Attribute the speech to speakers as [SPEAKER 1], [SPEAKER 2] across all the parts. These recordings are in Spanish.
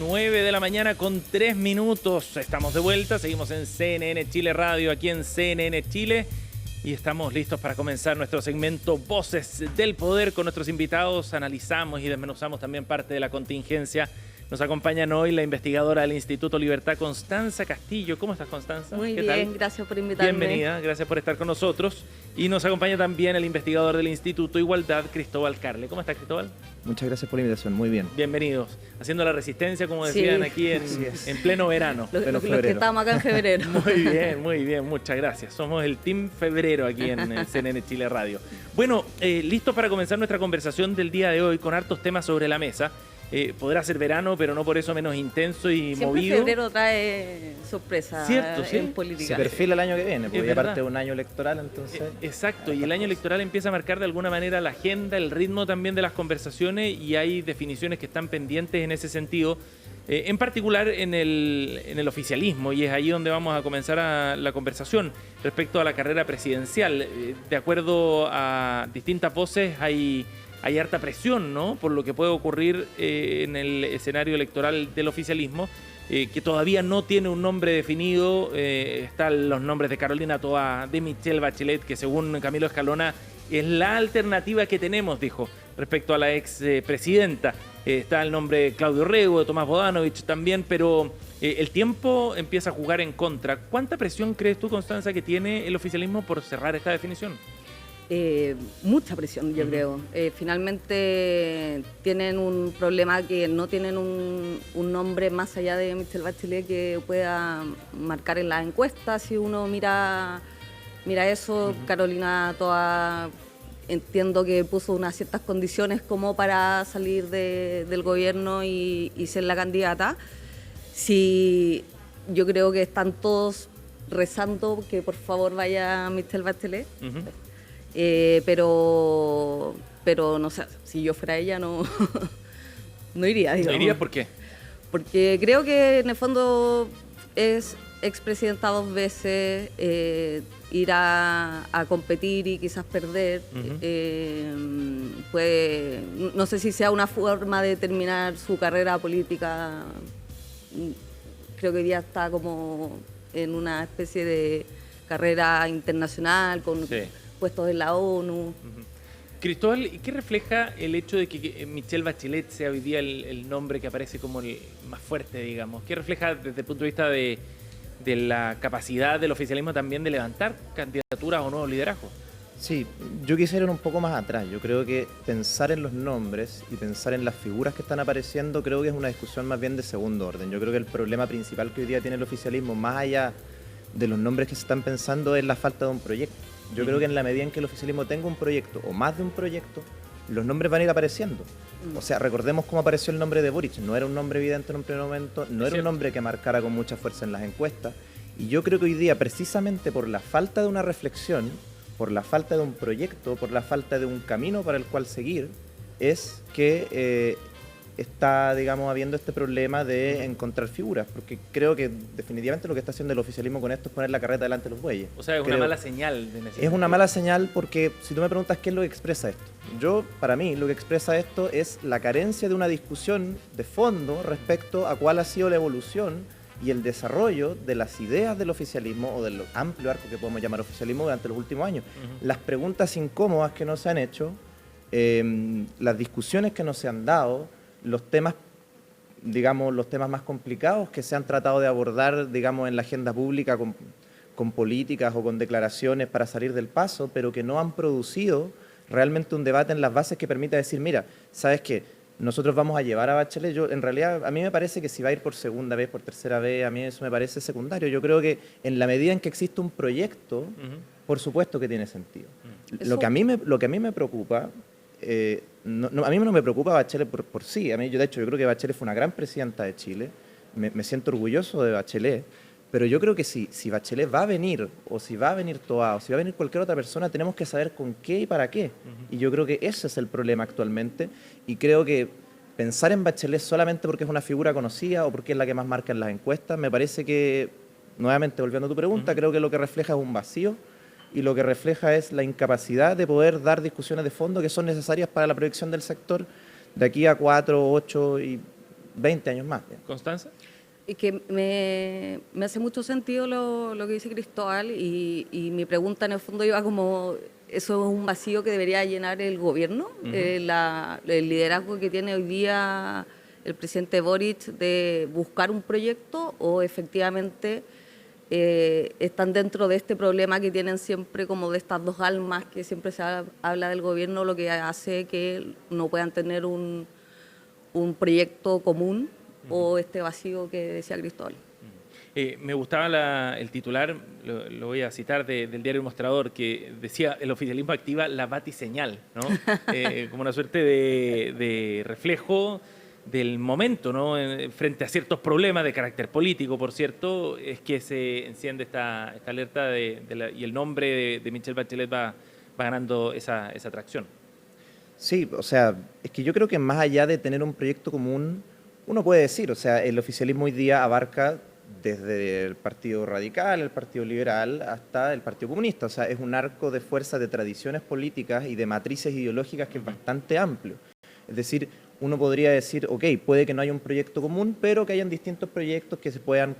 [SPEAKER 1] 9 de la mañana con 3 minutos. Estamos de vuelta, seguimos en CNN Chile Radio, aquí en CNN Chile. Y estamos listos para comenzar nuestro segmento Voces del Poder con nuestros invitados. Analizamos y desmenuzamos también parte de la contingencia. Nos acompañan hoy la investigadora del Instituto Libertad, Constanza Castillo. ¿Cómo estás, Constanza?
[SPEAKER 2] Muy bien, gracias por invitarme.
[SPEAKER 1] Bienvenida, gracias por estar con nosotros. Y nos acompaña también el investigador del Instituto Igualdad, Cristóbal Carle. ¿Cómo estás, Cristóbal?
[SPEAKER 3] Muchas gracias por la invitación, muy bien.
[SPEAKER 1] Bienvenidos. Haciendo la resistencia, como decían aquí en pleno verano.
[SPEAKER 2] Los que estamos acá en febrero.
[SPEAKER 1] Muy bien, muchas gracias. Somos el Team Febrero aquí en CNN Chile Radio. Bueno, listos para comenzar nuestra conversación del día de hoy con hartos temas sobre la mesa. Podrá ser verano, pero no por eso menos intenso y
[SPEAKER 2] siempre
[SPEAKER 1] movido.
[SPEAKER 2] Febrero trae sorpresas en política.
[SPEAKER 3] Se perfila el año que viene, porque aparte de un año electoral, entonces...
[SPEAKER 1] Exacto, y el año electoral empieza a marcar de alguna manera la agenda, el ritmo también de las conversaciones, y hay definiciones que están pendientes en ese sentido, en particular en el oficialismo, y es ahí donde vamos a comenzar la conversación respecto a la carrera presidencial. De acuerdo a distintas voces, hay harta presión, ¿no?, por lo que puede ocurrir en el escenario electoral del oficialismo, que todavía no tiene un nombre definido. Están los nombres de Carolina Toá, de Michelle Bachelet, que según Camilo Escalona es la alternativa que tenemos, dijo, respecto a la ex presidenta. Está el nombre de Claudio Rego, de Tomás Bodanovich también, pero el tiempo empieza a jugar en contra. ¿Cuánta presión crees tú, Constanza, que tiene el oficialismo por cerrar esta definición?
[SPEAKER 2] Mucha presión, yo creo. Finalmente tienen un problema que no tienen un nombre más allá de Michelle Bachelet que pueda marcar en las encuestas. Si uno mira eso, Carolina Toá, entiendo que puso unas ciertas condiciones como para salir del gobierno y ser la candidata. Sí, yo creo que están todos rezando que por favor vaya Michelle Bachelet. Pero no sé, si yo fuera ella no iría, digamos.
[SPEAKER 1] ¿No iría por qué?
[SPEAKER 2] Porque creo que en el fondo es expresidenta 2 veces, ir a competir y quizás perder, no sé si sea una forma de terminar su carrera política. Creo que hoy día está como en una especie de carrera internacional con... Sí. Puestos en la ONU.
[SPEAKER 1] Cristóbal, ¿qué refleja el hecho de que Michelle Bachelet sea hoy día el nombre que aparece como el más fuerte, digamos? ¿Qué refleja desde el punto de vista de la capacidad del oficialismo también de levantar candidaturas o nuevos liderazgos?
[SPEAKER 3] Sí, yo quisiera ir un poco más atrás. Yo creo que pensar en los nombres y pensar en las figuras que están apareciendo creo que es una discusión más bien de segundo orden. Yo creo que el problema principal que hoy día tiene el oficialismo, más allá de los nombres que se están pensando, es la falta de un proyecto. Yo creo que en la medida en que el oficialismo tenga un proyecto o más de un proyecto, los nombres van a ir apareciendo. O sea, recordemos cómo apareció el nombre de Boric. No era un nombre evidente en un primer momento, no era un nombre que marcara con mucha fuerza en las encuestas. Y yo creo que hoy día, precisamente por la falta de una reflexión, por la falta de un proyecto, por la falta de un camino para el cual seguir, es que está, digamos, habiendo este problema de encontrar figuras, porque creo que definitivamente lo que está haciendo el oficialismo con esto es poner la carreta delante de los bueyes.
[SPEAKER 1] O sea, es una mala señal.
[SPEAKER 3] Es una mala señal porque si tú me preguntas qué es lo que expresa esto, para mí, lo que expresa esto es la carencia de una discusión de fondo respecto a cuál ha sido la evolución y el desarrollo de las ideas del oficialismo o del amplio arco que podemos llamar oficialismo durante los últimos años. Las preguntas incómodas que no se han hecho, las discusiones que no se han dado, los temas más complicados que se han tratado de abordar, digamos, en la agenda pública con políticas o con declaraciones para salir del paso, pero que no han producido realmente un debate en las bases que permita decir, mira, ¿sabes qué? Nosotros vamos a llevar a Bachelet. En realidad, a mí me parece que si va a ir por segunda vez, por tercera vez, a mí eso me parece secundario. Yo creo que en la medida en que existe un proyecto, por supuesto que tiene sentido. Lo que a mí me preocupa... a mí no me preocupa Bachelet por sí. De hecho, yo creo que Bachelet fue una gran presidenta de Chile. Me siento orgulloso de Bachelet. Pero yo creo que si Bachelet va a venir, o si va a venir Toá, o si va a venir cualquier otra persona, tenemos que saber con qué y para qué. Y yo creo que ese es el problema actualmente. Y creo que pensar en Bachelet solamente porque es una figura conocida o porque es la que más marca en las encuestas, me parece que, nuevamente volviendo a tu pregunta, creo que lo que refleja es un vacío. Y lo que refleja es la incapacidad de poder dar discusiones de fondo que son necesarias para la proyección del sector de aquí a 4, 8 y 20 años más.
[SPEAKER 1] ¿Constanza?
[SPEAKER 2] Y que me hace mucho sentido lo que dice Cristóbal y mi pregunta en el fondo iba como, eso es un vacío que debería llenar el gobierno, el liderazgo que tiene hoy día el presidente Boric de buscar un proyecto o efectivamente están dentro de este problema que tienen siempre como de estas dos almas que siempre se habla del gobierno, lo que hace que no puedan tener un proyecto común o este vacío que decía Cristóbal.
[SPEAKER 1] Me gustaba el titular, lo voy a citar, del diario El Mostrador, que decía: el oficialismo activa la batiseñal, ¿no? Como una suerte de reflejo del momento, ¿no? Frente a ciertos problemas de carácter político, por cierto, es que se enciende esta alerta y el nombre de Michelle Bachelet va ganando esa atracción.
[SPEAKER 3] Sí, o sea, es que yo creo que más allá de tener un proyecto común, uno puede decir, o sea, el oficialismo hoy día abarca desde el Partido Radical, el Partido Liberal, hasta el Partido Comunista. O sea, es un arco de fuerza de tradiciones políticas y de matrices ideológicas que es bastante amplio. Es decir, uno podría decir, ok, puede que no haya un proyecto común, pero que hayan distintos proyectos que puedan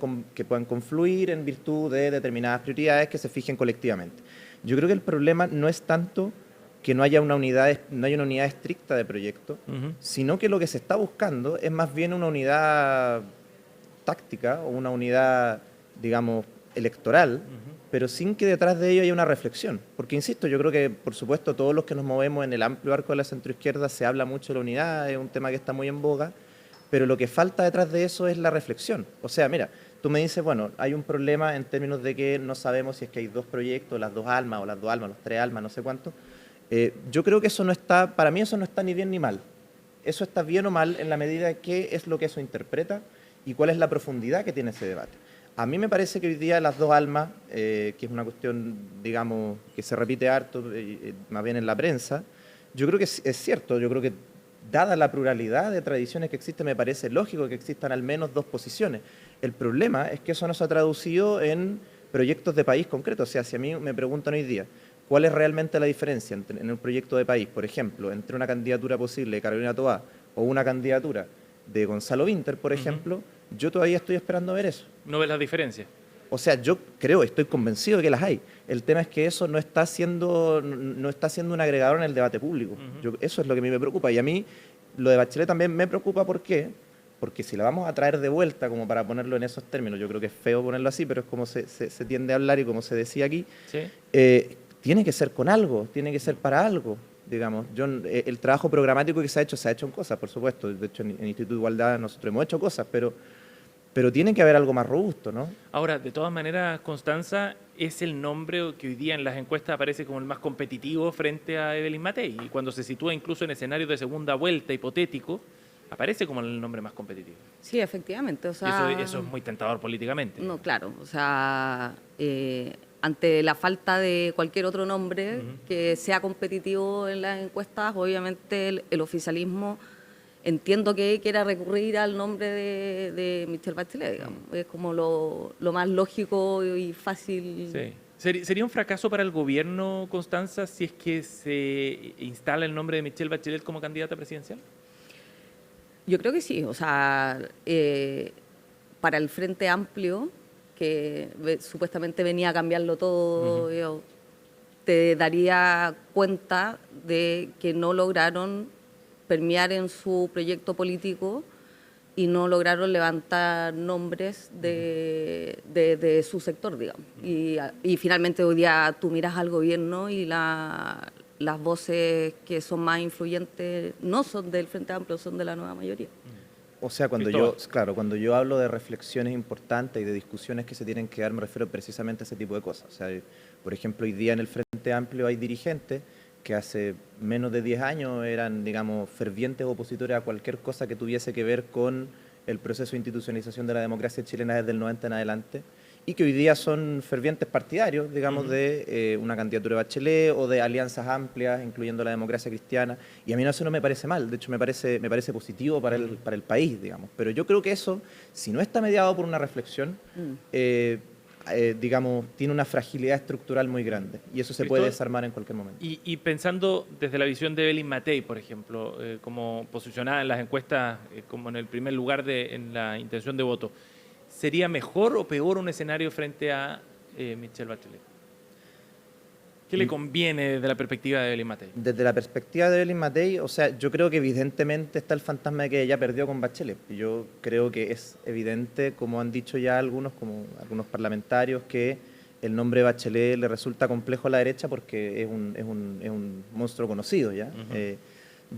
[SPEAKER 3] confluir en virtud de determinadas prioridades que se fijen colectivamente. Yo creo que el problema no es tanto que no haya una unidad estricta de proyecto, sino que lo que se está buscando es más bien una unidad táctica o una unidad, digamos, electoral, pero sin que detrás de ello haya una reflexión. Porque, insisto, yo creo que, por supuesto, todos los que nos movemos en el amplio arco de la centroizquierda se habla mucho de la unidad, es un tema que está muy en boga, pero lo que falta detrás de eso es la reflexión. O sea, mira, tú me dices, bueno, hay un problema en términos de que no sabemos si es que hay dos proyectos, las dos almas, o las dos almas, los tres almas, no sé cuánto. Yo creo que eso no está, para mí eso no está ni bien ni mal. Eso está bien o mal en la medida de qué es lo que eso interpreta y cuál es la profundidad que tiene ese debate. A mí me parece que hoy día las dos almas, que es una cuestión, digamos, que se repite harto, más bien en la prensa, yo creo que es cierto, yo creo que dada la pluralidad de tradiciones que existe, me parece lógico que existan al menos dos posiciones. El problema es que eso no se ha traducido en proyectos de país concretos. O sea, si a mí me preguntan hoy día, ¿cuál es realmente la diferencia en un proyecto de país, por ejemplo, entre una candidatura posible de Carolina Toá o una candidatura de Gonzalo Vinter, por ejemplo? Yo todavía estoy esperando ver eso.
[SPEAKER 1] ¿No ves las diferencias?
[SPEAKER 3] O sea, yo creo, estoy convencido de que las hay. El tema es que eso no está siendo un agregador en el debate público. Eso es lo que a mí me preocupa. Y a mí lo de Bachelet también me preocupa. ¿Por qué? Porque si la vamos a traer de vuelta, como para ponerlo en esos términos, yo creo que es feo ponerlo así, pero es como se tiende a hablar y como se decía aquí, ¿sí? Tiene que ser con algo, tiene que ser para algo. Digamos, el trabajo programático que se ha hecho en cosas, por supuesto. De hecho, en Instituto de Igualdad nosotros hemos hecho cosas, pero tiene que haber algo más robusto, ¿no?
[SPEAKER 1] Ahora, de todas maneras, Constanza es el nombre que hoy día en las encuestas aparece como el más competitivo frente a Evelyn Matei. Y cuando se sitúa incluso en escenarios de segunda vuelta hipotético, aparece como el nombre más competitivo.
[SPEAKER 2] Sí, efectivamente. O sea,
[SPEAKER 1] eso es muy tentador políticamente.
[SPEAKER 2] No, claro. O sea, ante la falta de cualquier otro nombre que sea competitivo en las encuestas, obviamente el oficialismo entiendo que quiera recurrir al nombre de Michelle Bachelet, digamos. Es como lo más lógico y fácil.
[SPEAKER 1] Sí. ¿Sería un fracaso para el gobierno, Constanza, si es que se instala el nombre de Michelle Bachelet como candidata presidencial?
[SPEAKER 2] Yo creo que sí. O sea, para el Frente Amplio, que supuestamente venía a cambiarlo todo, yo te daría cuenta de que no lograron permear en su proyecto político y no lograron levantar nombres de su sector, digamos. Y finalmente hoy día tú miras al gobierno y las voces que son más influyentes no son del Frente Amplio, son de la nueva mayoría.
[SPEAKER 3] O sea, cuando yo hablo de reflexiones importantes y de discusiones que se tienen que dar, me refiero precisamente a ese tipo de cosas. O sea, por ejemplo, hoy día en el Frente Amplio hay dirigentes que hace menos de 10 años eran, digamos, fervientes opositores a cualquier cosa que tuviese que ver con el proceso de institucionalización de la democracia chilena desde el 90 en adelante, y que hoy día son fervientes partidarios, digamos, de una candidatura de Bachelet o de alianzas amplias, incluyendo la democracia cristiana, y a mí eso no me parece mal, de hecho me parece positivo para el país, digamos, pero yo creo que eso, si no está mediado por una reflexión, digamos, tiene una fragilidad estructural muy grande y eso se puede desarmar en cualquier momento.
[SPEAKER 1] Y pensando desde la visión de Evelyn Matei, por ejemplo, como posicionada en las encuestas como en el primer lugar en la intención de voto, ¿sería mejor o peor un escenario frente a Michelle Bachelet? ¿Qué le conviene desde la perspectiva de Evelyn Matei?
[SPEAKER 3] Desde la perspectiva de Evelyn Matei, o sea, yo creo que evidentemente está el fantasma de que ella perdió con Bachelet. Yo creo que es evidente, como han dicho ya algunos, como algunos parlamentarios, que el nombre de Bachelet le resulta complejo a la derecha porque es un monstruo conocido ya.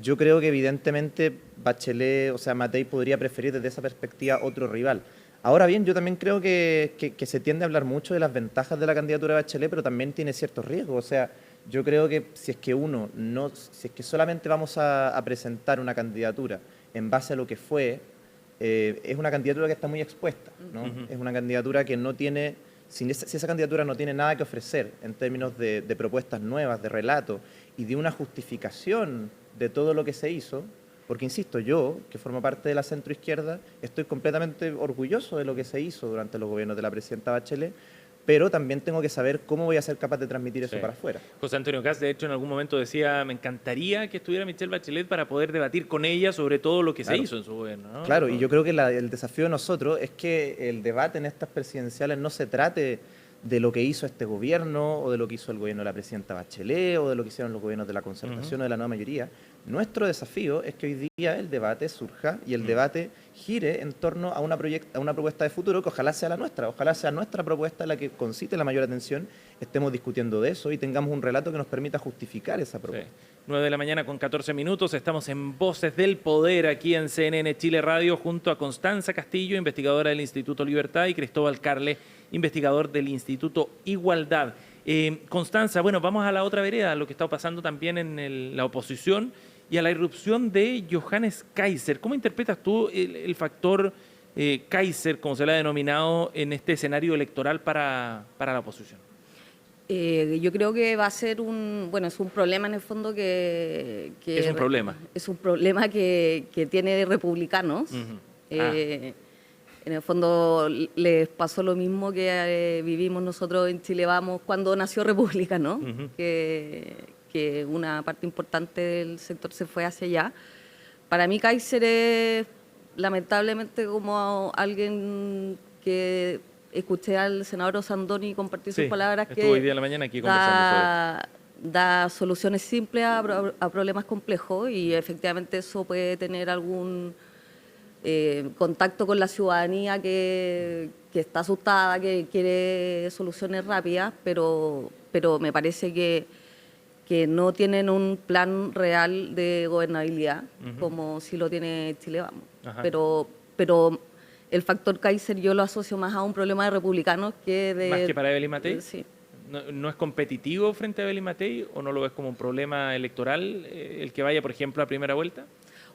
[SPEAKER 3] Yo creo que evidentemente Bachelet, o sea, Matei podría preferir desde esa perspectiva otro rival. Ahora bien, yo también creo que se tiende a hablar mucho de las ventajas de la candidatura de Bachelet, pero también tiene ciertos riesgos. O sea, yo creo que si es que solamente vamos a presentar una candidatura en base a lo que fue, es una candidatura que está muy expuesta, ¿no? Es una candidatura que no tiene, si esa candidatura no tiene nada que ofrecer en términos de propuestas nuevas, de relato y de una justificación de todo lo que se hizo. Porque, insisto, yo, que formo parte de la centroizquierda, estoy completamente orgulloso de lo que se hizo durante los gobiernos de la presidenta Bachelet, pero también tengo que saber cómo voy a ser capaz de transmitir eso para afuera.
[SPEAKER 1] José Antonio Kast, de hecho, en algún momento decía, me encantaría que estuviera Michelle Bachelet para poder debatir con ella sobre todo lo que se hizo en su gobierno, ¿no?
[SPEAKER 3] Claro, y yo creo que el desafío de nosotros es que el debate en estas presidenciales no se trate de lo que hizo este gobierno o de lo que hizo el gobierno de la presidenta Bachelet o de lo que hicieron los gobiernos de la Concertación o de la nueva mayoría. Nuestro desafío es que hoy día el debate surja y el debate gire en torno a una propuesta de futuro que ojalá sea la nuestra, ojalá sea nuestra propuesta la que concite la mayor atención, estemos discutiendo de eso y tengamos un relato que nos permita justificar esa propuesta.
[SPEAKER 1] 9 de la mañana con 14 minutos, estamos en Voces del Poder aquí en CNN Chile Radio junto a Constanza Castillo, investigadora del Instituto Libertad, y Cristóbal Carle, investigador del Instituto Igualdad. Constanza, bueno, vamos a la otra vereda, lo que está pasando también en la oposición y a la irrupción de Johannes Kaiser. ¿Cómo interpretas tú el factor Kaiser, como se le ha denominado, en este escenario electoral para la oposición?
[SPEAKER 2] Yo creo que va a ser es un problema en el fondo que
[SPEAKER 1] es un problema.
[SPEAKER 2] Es un problema que tiene republicanos. En el fondo les pasó lo mismo que vivimos nosotros en Chile Vamos cuando nació República, ¿no? Que una parte importante del sector se fue hacia allá. Para mí Kaiser es lamentablemente como alguien que escuché al senador Sandoni compartir sus palabras, que
[SPEAKER 1] hoy día en la mañana aquí conversando
[SPEAKER 2] da soluciones simples a problemas complejos, y efectivamente eso puede tener algún contacto con la ciudadanía que está asustada, que quiere soluciones rápidas, pero me parece que no tienen un plan real de gobernabilidad como si lo tiene Chile Vamos. Pero el factor Kaiser yo lo asocio más a un problema de republicanos que de...
[SPEAKER 1] ¿Más que para Evelyn Matei?
[SPEAKER 2] Sí.
[SPEAKER 1] ¿No es competitivo frente a Evelyn Matei o no lo ves como un problema electoral el que vaya, por ejemplo, a primera vuelta?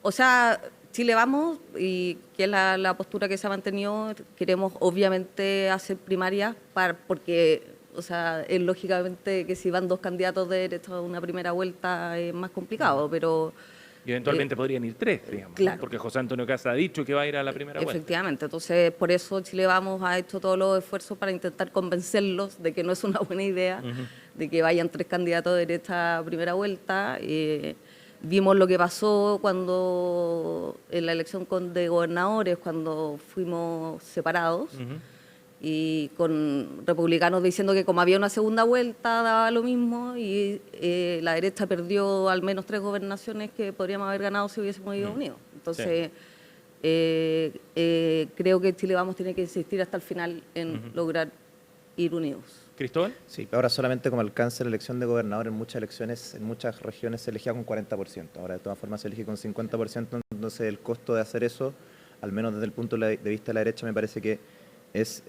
[SPEAKER 2] O sea, Chile Vamos, y que es la postura que se ha mantenido, queremos obviamente hacer primarias porque, o sea, es lógicamente que si van dos candidatos de derecha a una primera vuelta es más complicado, pero...
[SPEAKER 1] Y eventualmente podrían ir tres, digamos,
[SPEAKER 2] claro.
[SPEAKER 1] ¿no? Porque José Antonio Kast ha dicho que va a ir a la primera vuelta.
[SPEAKER 2] Efectivamente, entonces por eso Chile Vamos ha hecho todos los esfuerzos para intentar convencerlos de que no es una buena idea, de que vayan tres candidatos de derecha a primera vuelta. Vimos lo que pasó cuando en la elección de gobernadores, cuando fuimos separados, y con republicanos diciendo que como había una segunda vuelta daba lo mismo, y la derecha perdió al menos 3 gobernaciones que podríamos haber ganado si hubiésemos ido unidos. Entonces, creo que Chile Vamos tiene que insistir hasta el final en lograr ir unidos.
[SPEAKER 1] ¿Cristóbal?
[SPEAKER 3] Sí, ahora solamente como alcance la elección de gobernador, en muchas elecciones, en muchas regiones se elegía con 40%. Ahora de todas formas se elige con 50%, entonces el costo de hacer eso, al menos desde el punto de vista de la derecha, me parece que es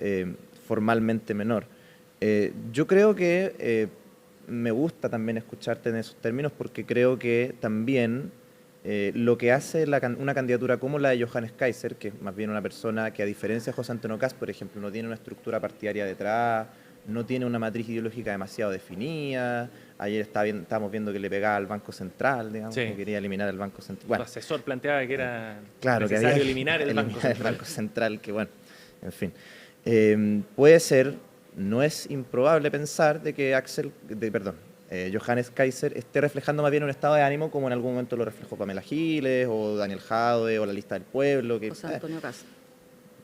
[SPEAKER 3] formalmente menor. Yo creo que me gusta también escucharte en esos términos, porque creo que también lo que hace una candidatura como la de Johannes Kaiser, que es más bien una persona que, a diferencia de José Antonio Kast, por ejemplo, no tiene una estructura partidaria detrás, no tiene una matriz ideológica demasiado definida. Ayer estábamos viendo que le pegaba al Banco Central, digamos, que quería eliminar el Banco Central.
[SPEAKER 1] Bueno, el asesor planteaba que era
[SPEAKER 3] necesario
[SPEAKER 1] que eliminar el Banco Central.
[SPEAKER 3] El Banco Central, que bueno, en fin. Puede ser, no es improbable pensar de que Johannes Kaiser esté reflejando más bien un estado de ánimo como en algún momento lo reflejó Pamela Giles o Daniel Jadwe o la Lista del Pueblo.
[SPEAKER 2] José Antonio Kast.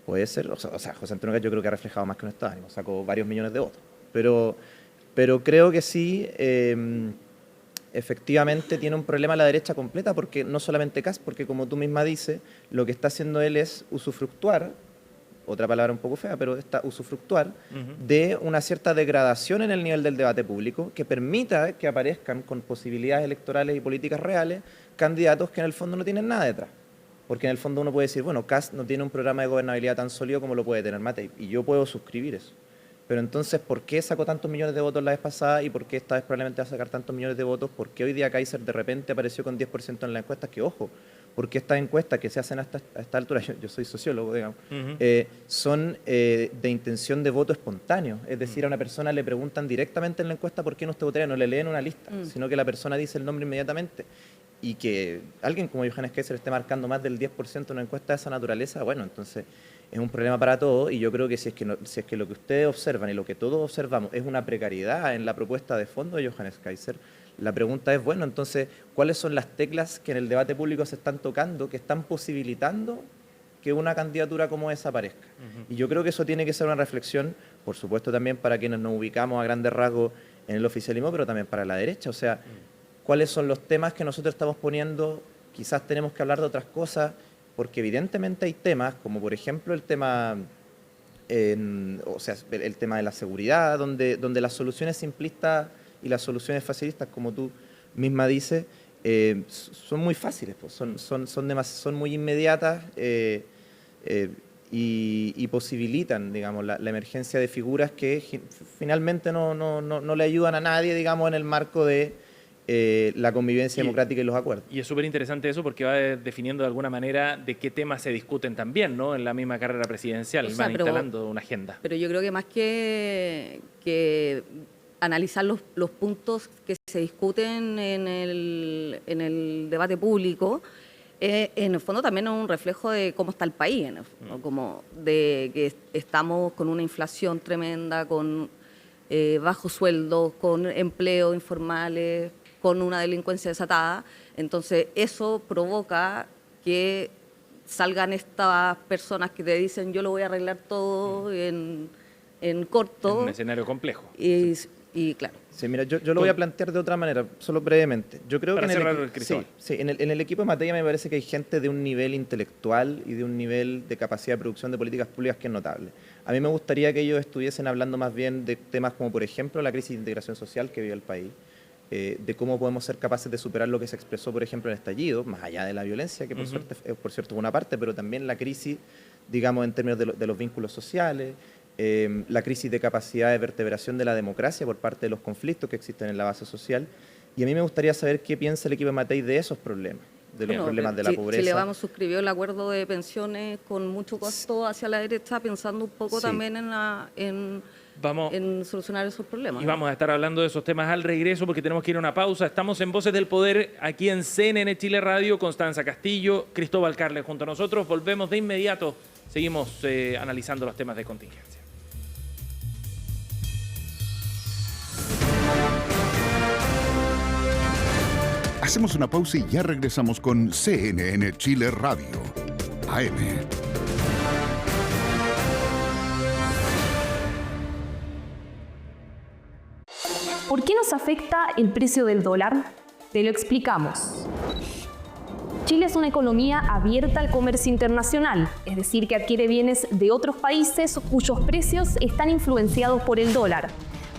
[SPEAKER 3] Puede ser, o sea, José Antonio Kast yo creo que ha reflejado más que un estado de ánimo, sacó varios millones de votos. Pero creo que sí, efectivamente tiene un problema la derecha completa, porque no solamente Kast, porque como tú misma dices, lo que está haciendo él es usufructuar, otra palabra un poco fea, pero está usufructuar de una cierta degradación en el nivel del debate público que permita que aparezcan con posibilidades electorales y políticas reales candidatos que en el fondo no tienen nada detrás. Porque en el fondo uno puede decir, bueno, Kast no tiene un programa de gobernabilidad tan sólido como lo puede tener Matei, y yo puedo suscribir eso. Pero entonces, ¿por qué sacó tantos millones de votos la vez pasada y por qué esta vez probablemente va a sacar tantos millones de votos? ¿Por qué hoy día Kaiser de repente apareció con 10% en las encuestas? Que ojo, porque estas encuestas que se hacen a esta altura, yo soy sociólogo, digamos, son de intención de voto espontáneo. Es decir, a una persona le preguntan directamente en la encuesta por qué no usted votaría, no le leen una lista, sino que la persona dice el nombre inmediatamente. Y que alguien como Johannes Kaiser esté marcando más del 10% en una encuesta de esa naturaleza, bueno, entonces es un problema para todos, y yo creo que si es que lo que ustedes observan y lo que todos observamos es una precariedad en la propuesta de fondo de Johannes Kaiser, la pregunta es, bueno, entonces, ¿cuáles son las teclas que en el debate público se están tocando, que están posibilitando que una candidatura como esa aparezca? Y yo creo que eso tiene que ser una reflexión, por supuesto también para quienes nos ubicamos a grandes rasgos en el oficialismo, pero también para la derecha, o sea, ¿cuáles son los temas que nosotros estamos poniendo? Quizás tenemos que hablar de otras cosas, porque evidentemente hay temas, como por ejemplo el tema, el tema de la seguridad, donde las soluciones simplistas y las soluciones facilistas, como tú misma dices, son muy fáciles, pues, son muy inmediatas y posibilitan, digamos, la emergencia de figuras que finalmente no le ayudan a nadie, digamos, en el marco de la convivencia democrática y los acuerdos.
[SPEAKER 1] Y es súper interesante eso, porque va definiendo de alguna manera de qué temas se discuten también, ¿no? En la misma carrera presidencial, van instalando una agenda.
[SPEAKER 2] Pero yo creo que más que analizar los puntos que se discuten en el debate público, en el fondo también es un reflejo de cómo está el país, ¿no? Como de que estamos con una inflación tremenda, con bajos sueldos, con empleos informales, con una delincuencia desatada. Entonces eso provoca que salgan estas personas que te dicen yo lo voy a arreglar todo en corto.
[SPEAKER 1] En un escenario complejo.
[SPEAKER 2] Y claro.
[SPEAKER 3] Sí, mira, yo lo voy a plantear de otra manera, solo brevemente. Yo creo
[SPEAKER 1] para
[SPEAKER 3] que en el equipo de Matei me parece que hay gente de un nivel intelectual y de un nivel de capacidad de producción de políticas públicas que es notable. A mí me gustaría que ellos estuviesen hablando más bien de temas como, por ejemplo, la crisis de integración social que vive el país, de cómo podemos ser capaces de superar lo que se expresó, por ejemplo, en el estallido, más allá de la violencia, que por cierto es una parte, pero también la crisis, digamos, en términos de los vínculos sociales, la crisis de capacidad de vertebración de la democracia por parte de los conflictos que existen en la base social. Y a mí me gustaría saber qué piensa el equipo de Matei de esos problemas, de los problemas de la pobreza.
[SPEAKER 2] Chile Vamos suscribió el acuerdo de pensiones con mucho costo hacia la derecha, pensando un poco también en solucionar esos problemas.
[SPEAKER 1] Y vamos a estar hablando de esos temas al regreso, porque tenemos que ir a una pausa. Estamos en Voces del Poder, aquí en CNN Chile Radio. Constanza Castillo, Cristóbal Carles junto a nosotros. Volvemos de inmediato. Seguimos analizando los temas de contingencia.
[SPEAKER 4] Hacemos una pausa y ya regresamos con CNN Chile Radio, AM.
[SPEAKER 5] ¿Por qué nos afecta el precio del dólar? Te lo explicamos. Chile es una economía abierta al comercio internacional, es decir, que adquiere bienes de otros países cuyos precios están influenciados por el dólar.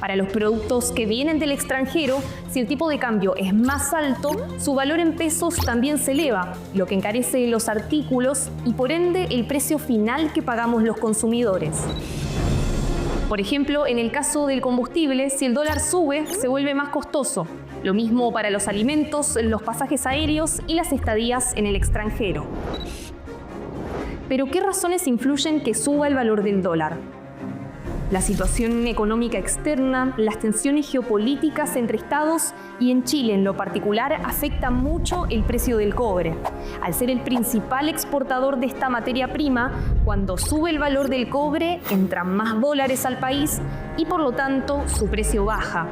[SPEAKER 5] Para los productos que vienen del extranjero, si el tipo de cambio es más alto, su valor en pesos también se eleva, lo que encarece los artículos y por ende el precio final que pagamos los consumidores. Por ejemplo, en el caso del combustible, si el dólar sube, se vuelve más costoso. Lo mismo para los alimentos, los pasajes aéreos y las estadías en el extranjero. Pero ¿qué razones influyen que suba el valor del dólar? la situación económica externa, las tensiones geopolíticas entre estados y en Chile en lo particular afecta mucho el precio del cobre. Al ser el principal exportador de esta materia prima, cuando sube el valor del cobre, entran más dólares al país y por lo tanto su precio baja.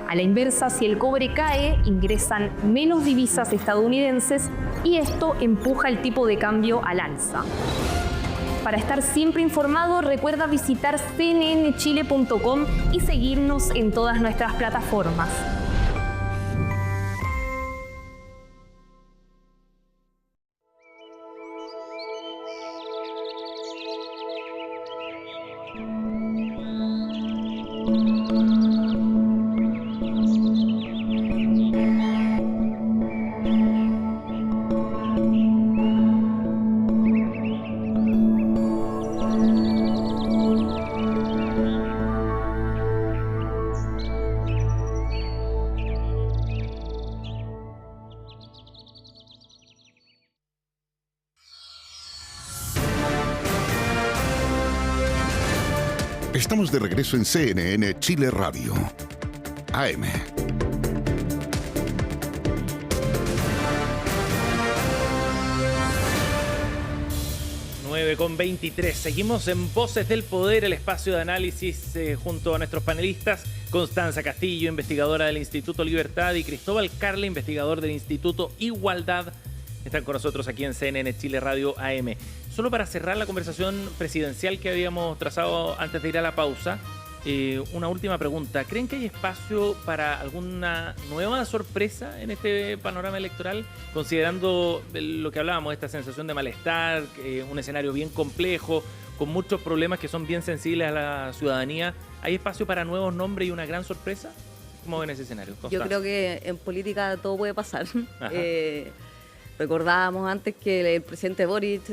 [SPEAKER 5] A la inversa, si el cobre cae, ingresan menos divisas estadounidenses y esto empuja el tipo de cambio al alza. Para estar siempre informado, recuerda visitar cnnchile.com y seguirnos en todas nuestras plataformas.
[SPEAKER 4] Estamos de regreso en CNN Chile Radio. AM.
[SPEAKER 1] 9:23. Seguimos en Voces del Poder, el espacio de análisis junto a nuestros panelistas, Constanza Castillo, investigadora del Instituto Libertad, y Cristóbal Carle, investigador del Instituto Igualdad. Están con nosotros aquí en CNN Chile Radio AM. Solo para cerrar la conversación presidencial que habíamos trazado antes de ir a la pausa, una última pregunta. ¿Creen que hay espacio para alguna nueva sorpresa en este panorama electoral? Considerando lo que hablábamos, esta sensación de malestar, un escenario bien complejo, con muchos problemas que son bien sensibles a la ciudadanía. ¿Hay espacio para nuevos nombres y una gran sorpresa? ¿Cómo ven ese escenario, Constanza?
[SPEAKER 2] Yo creo que en política todo puede pasar. Recordábamos antes que el presidente Boric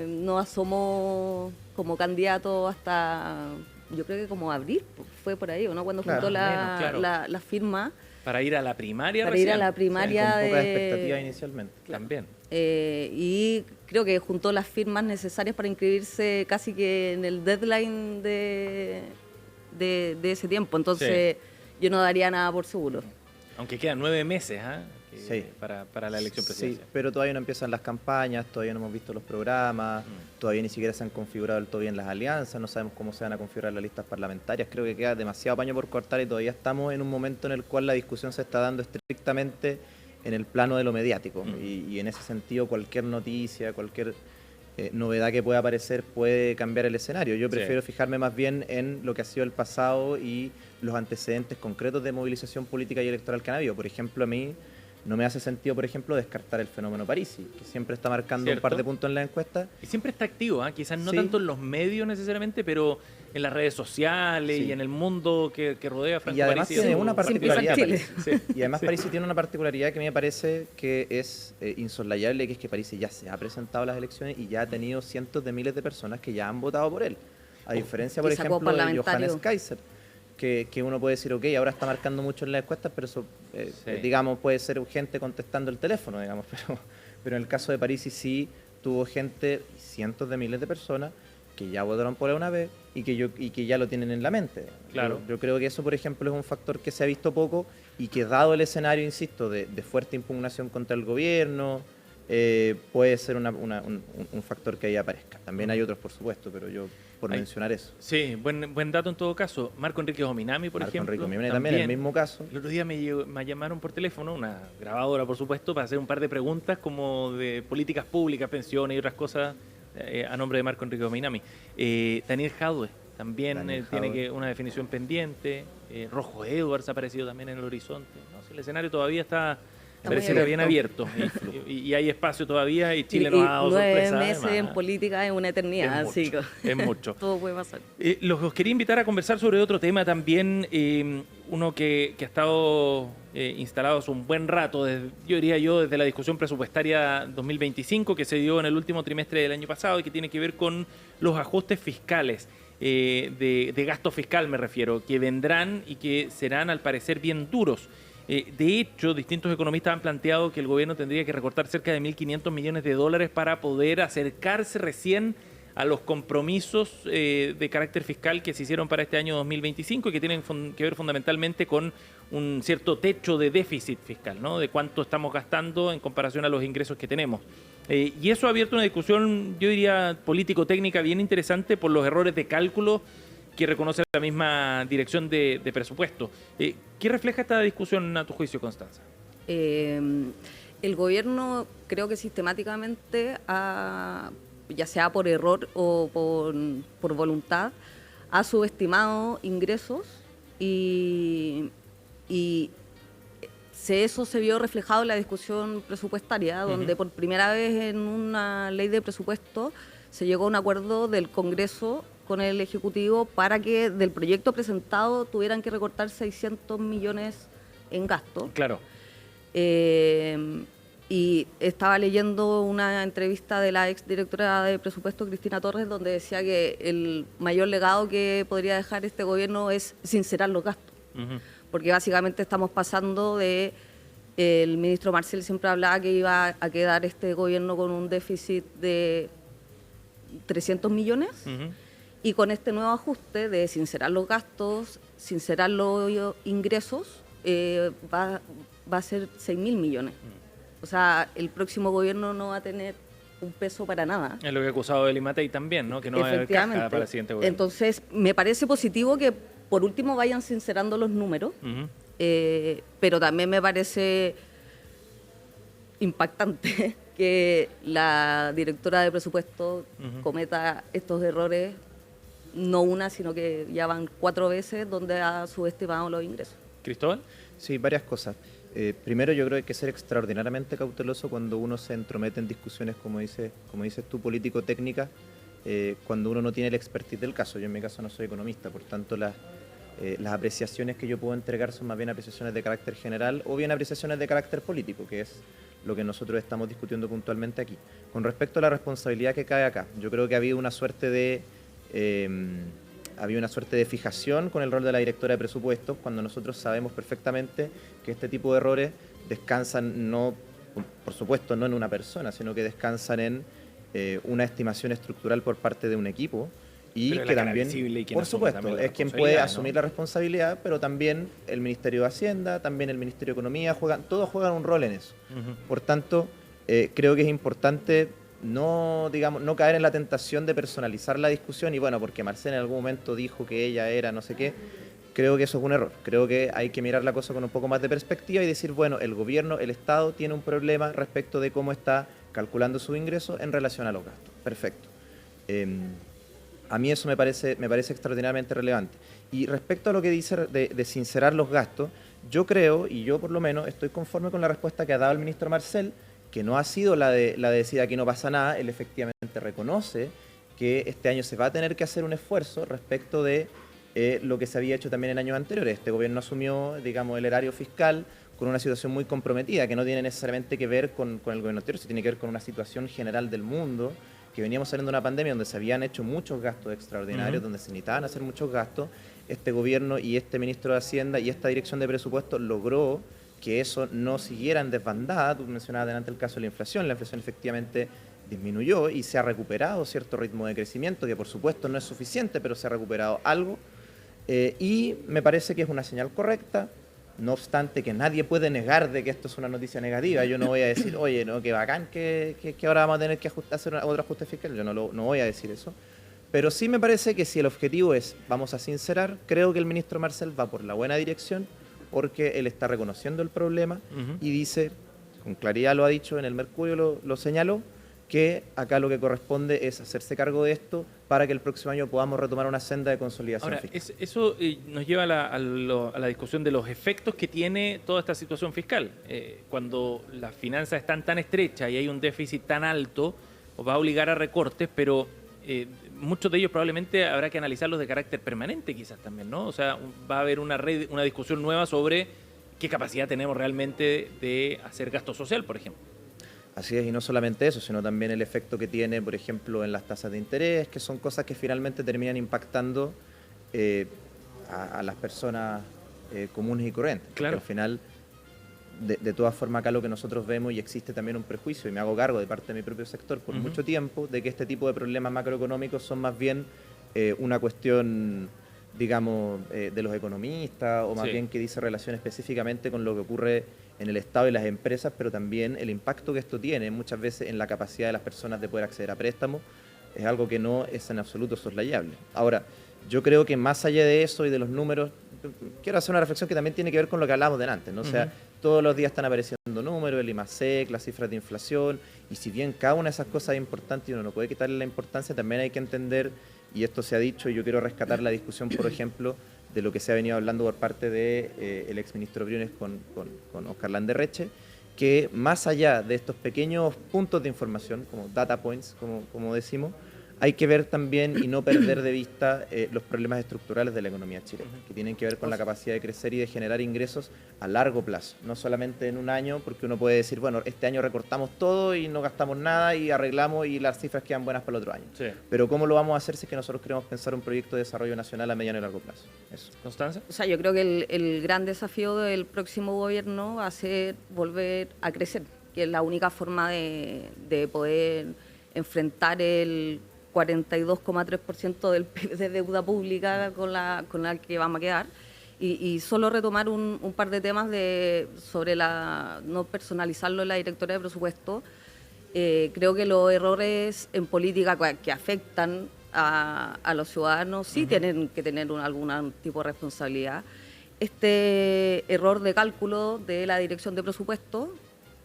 [SPEAKER 2] no asomó como candidato hasta, yo creo que como abril, fue por ahí, ¿no? Cuando juntó la firma.
[SPEAKER 1] Para ir a la primaria.
[SPEAKER 2] Para ir a la primaria.
[SPEAKER 3] Con poca expectativa inicialmente.
[SPEAKER 1] También.
[SPEAKER 2] Y creo que juntó las firmas necesarias para inscribirse casi que en el deadline de ese tiempo. Entonces yo no daría nada por seguro.
[SPEAKER 1] Aunque quedan 9 meses,
[SPEAKER 3] Sí.
[SPEAKER 1] para la elección presidencial.
[SPEAKER 3] Sí, pero todavía no empiezan las campañas, todavía no hemos visto los programas, todavía ni siquiera se han configurado del todo bien las alianzas, no sabemos cómo se van a configurar las listas parlamentarias. Creo que queda demasiado paño por cortar y todavía estamos en un momento en el cual la discusión se está dando estrictamente en el plano de lo mediático. Y en ese sentido cualquier noticia, cualquier novedad que pueda aparecer puede cambiar el escenario. Yo prefiero fijarme más bien en lo que ha sido el pasado y los antecedentes concretos de movilización política y electoral que han habido. Por ejemplo, a mí no me hace sentido, por ejemplo, descartar el fenómeno Parisi, que siempre está marcando un par de puntos en la encuesta.
[SPEAKER 1] Y siempre está activo, quizás no tanto en los medios necesariamente, pero en las redes sociales y en el mundo que rodea a Franco Parisi.
[SPEAKER 3] Y además tiene una particularidad. Y además Parisi tiene una particularidad que a mí me parece que es insoslayable, que es que Parisi ya se ha presentado a las elecciones y ya ha tenido cientos de miles de personas que ya han votado por él. A diferencia, por ejemplo, de Johannes Kaiser. Que uno puede decir, ok, ahora está marcando mucho en las encuestas, pero eso, digamos, puede ser gente contestando el teléfono, digamos, pero en el caso de Parisi sí tuvo gente, cientos de miles de personas, que ya votaron por él una vez y que ya lo tienen en la mente.
[SPEAKER 1] Claro.
[SPEAKER 3] Yo creo que eso, por ejemplo, es un factor que se ha visto poco y que dado el escenario, insisto, de fuerte impugnación contra el gobierno, puede ser un factor que ahí aparezca. También hay otros, por supuesto, pero yo por mencionar eso.
[SPEAKER 1] Sí, buen dato en todo caso. Marco Enrique Ominami, por ejemplo.
[SPEAKER 3] Marco Enrique Ominami también, el mismo caso.
[SPEAKER 1] El otro día me llamaron por teléfono, una grabadora, por supuesto, para hacer un par de preguntas como de políticas públicas, pensiones y otras cosas a nombre de Marco Enrique Ominami. Daniel Jadwe también tiene una definición pendiente. Rojo Edwards ha aparecido también en el horizonte. ¿No? El escenario todavía está pareciera bien abierto y hay espacio todavía y Chile nos ha dado sorpresa.
[SPEAKER 2] 9 meses en política es una eternidad, así que
[SPEAKER 1] es mucho.
[SPEAKER 2] Todo puede pasar.
[SPEAKER 1] Los quería invitar a conversar sobre otro tema también, uno que ha estado instalado hace un buen rato, desde la discusión presupuestaria 2025 que se dio en el último trimestre del año pasado y que tiene que ver con los ajustes fiscales. De gasto fiscal me refiero, que vendrán y que serán al parecer bien duros. De hecho, distintos economistas han planteado que el gobierno tendría que recortar cerca de $1.500 millones para poder acercarse recién a los compromisos de carácter fiscal que se hicieron para este año 2025 y que tienen que ver fundamentalmente con un cierto techo de déficit fiscal, ¿no? De cuánto estamos gastando en comparación a los ingresos que tenemos. Y eso ha abierto una discusión, yo diría, político-técnica bien interesante por los errores de cálculo que reconoce la misma dirección de presupuesto. ¿Qué refleja esta discusión a tu juicio, Constanza?
[SPEAKER 2] El gobierno creo que sistemáticamente ya sea por error o por voluntad, ha subestimado ingresos y eso se vio reflejado en la discusión presupuestaria, donde por primera vez en una ley de presupuesto se llegó a un acuerdo del Congreso con el Ejecutivo para que del proyecto presentado tuvieran que recortar 600 millones en gasto.
[SPEAKER 1] Claro.
[SPEAKER 2] Y estaba leyendo una entrevista de la exdirectora de presupuesto, Cristina Torres, donde decía que el mayor legado que podría dejar este gobierno es sincerar los gastos. Porque básicamente estamos pasando de... El ministro Marcel siempre hablaba que iba a quedar este gobierno con un déficit de 300 millones y con este nuevo ajuste de sincerar los gastos, sincerar los ingresos, va a ser 6.000 millones. O sea, el próximo gobierno no va a tener un peso para nada.
[SPEAKER 1] Es lo que ha acusado el IMATEI también, ¿no? Que no va a haber caja para el siguiente gobierno.
[SPEAKER 2] Entonces, me parece positivo que por último vayan sincerando los números, pero también me parece impactante que la directora de presupuesto cometa estos errores, no una, sino que ya van 4 veces donde ha subestimado los ingresos.
[SPEAKER 1] ¿Cristóbal?
[SPEAKER 3] Sí, varias cosas. Primero, yo creo que hay que ser extraordinariamente cauteloso cuando uno se entromete en discusiones, como dices tú, político-técnicas, cuando uno no tiene el expertise del caso. Yo en mi caso no soy economista, por tanto las apreciaciones que yo puedo entregar son más bien apreciaciones de carácter general o bien apreciaciones de carácter político, que es lo que nosotros estamos discutiendo puntualmente aquí. Con respecto a la responsabilidad que cae acá, yo creo que ha habido una suerte de fijación con el rol de la directora de presupuestos, cuando nosotros sabemos perfectamente que este tipo de errores descansan, no, por supuesto, no en una persona, sino que descansan en una estimación estructural por parte de un equipo y que también, por supuesto, es quien puede asumir la responsabilidad, pero también el Ministerio de Hacienda, también el Ministerio de Economía, todos juegan un rol en eso. Por tanto, creo que es importante no caer en la tentación de personalizar la discusión y bueno, porque Marcel en algún momento dijo que ella era no sé qué. Creo que eso es un error. Creo que hay que mirar la cosa con un poco más de perspectiva y decir, bueno, el gobierno, el Estado tiene un problema respecto de cómo está calculando sus ingresos en relación a los gastos. Perfecto. A mí eso me parece extraordinariamente relevante. Y respecto a lo que dice de sincerar los gastos, yo creo, y yo por lo menos estoy conforme con la respuesta que ha dado el ministro Marcel, que no ha sido la de decir aquí no pasa nada. Él efectivamente reconoce que este año se va a tener que hacer un esfuerzo respecto de lo que se había hecho también en años anteriores. Este gobierno asumió, digamos, el erario fiscal con una situación muy comprometida, que no tiene necesariamente que ver con el gobierno anterior, sino tiene que ver con una situación general del mundo, que veníamos saliendo de una pandemia donde se habían hecho muchos gastos extraordinarios, donde se necesitaban hacer muchos gastos. Este gobierno y este ministro de Hacienda y esta dirección de presupuestos logró que eso no siguiera en desbandada. Tú mencionabas delante el caso de la inflación efectivamente disminuyó y se ha recuperado cierto ritmo de crecimiento, que por supuesto no es suficiente, pero se ha recuperado algo. Y me parece que es una señal correcta, no obstante que nadie puede negar de que esto es una noticia negativa. Yo no voy a decir, oye, no, qué bacán que ahora vamos a tener que hacer otro ajuste fiscal, yo no voy a decir eso. Pero sí me parece que si el objetivo es, vamos a sincerar, creo que el ministro Marcel va por la buena dirección, porque él está reconociendo el problema y dice, con claridad lo ha dicho, en el Mercurio lo señaló, que acá lo que corresponde es hacerse cargo de esto para que el próximo año podamos retomar una senda de consolidación fiscal.
[SPEAKER 1] Eso nos lleva a la discusión de los efectos que tiene toda esta situación fiscal. Cuando las finanzas están tan estrechas y hay un déficit tan alto, os va a obligar a recortes, pero muchos de ellos probablemente habrá que analizarlos de carácter permanente quizás también, ¿no? O sea, va a haber una discusión nueva sobre qué capacidad tenemos realmente de hacer gasto social, por ejemplo.
[SPEAKER 3] Así es, y no solamente eso, sino también el efecto que tiene, por ejemplo, en las tasas de interés, que son cosas que finalmente terminan impactando a las personas comunes y corrientes.
[SPEAKER 1] Claro.
[SPEAKER 3] Porque al final, de todas formas acá lo que nosotros vemos, y existe también un prejuicio, y me hago cargo de parte de mi propio sector por mucho tiempo, de que este tipo de problemas macroeconómicos son más bien una cuestión, digamos, de los economistas, o más bien que dice relación específicamente con lo que ocurre en el Estado y las empresas, pero también el impacto que esto tiene muchas veces en la capacidad de las personas de poder acceder a préstamos es algo que no es en absoluto soslayable. Ahora, yo creo que más allá de eso y de los números, quiero hacer una reflexión que también tiene que ver con lo que hablábamos delante, ¿no? O sea, todos los días están apareciendo números, el IMASEC, las cifras de inflación, y si bien cada una de esas cosas es importante y uno no puede quitarle la importancia, también hay que entender, y esto se ha dicho, y yo quiero rescatar la discusión, por ejemplo, de lo que se ha venido hablando por parte del exministro Briones con Oscar Landerreche, que más allá de estos pequeños puntos de información, como data points, como decimos, hay que ver también y no perder de vista los problemas estructurales de la economía chilena, que tienen que ver con la capacidad de crecer y de generar ingresos a largo plazo, no solamente en un año, porque uno puede decir, bueno, este año recortamos todo y no gastamos nada y arreglamos y las cifras quedan buenas para el otro año. Sí. Pero ¿cómo lo vamos a hacer si es que nosotros queremos pensar un proyecto de desarrollo nacional a mediano y largo plazo? Eso.
[SPEAKER 1] ¿Constanza?
[SPEAKER 2] O sea, yo creo que el gran desafío del próximo gobierno va a ser volver a crecer, que es la única forma de poder enfrentar el 42,3% del PIB de deuda pública con la que vamos a quedar. Y solo retomar un par de temas sobre no personalizarlo en la directora de presupuesto. Creo que los errores en política que afectan a los ciudadanos sí tienen que tener algún tipo de responsabilidad. Este error de cálculo de la dirección de presupuesto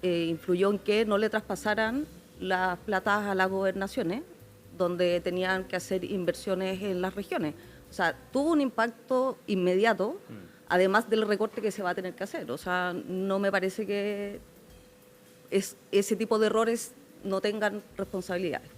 [SPEAKER 2] influyó en que no le traspasaran las platas a las gobernaciones, donde tenían que hacer inversiones en las regiones. O sea, tuvo un impacto inmediato, además del recorte que se va a tener que hacer. O sea, no me parece que ese tipo de errores no tengan responsabilidades.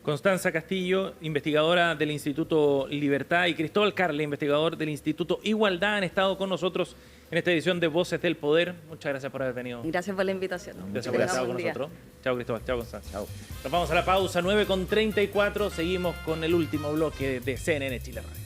[SPEAKER 1] Constanza Castillo, investigadora del Instituto Libertad, y Cristóbal Carle, investigador del Instituto Igualdad, han estado con nosotros en esta edición de Voces del Poder. Muchas gracias por haber venido.
[SPEAKER 2] Gracias por la invitación.
[SPEAKER 1] Gracias por haber estado con nosotros. Chao, Cristóbal. Chao, Constanza. Chao. Nos vamos a la pausa, 9:34. Seguimos con el último bloque de CNN Chile Radio.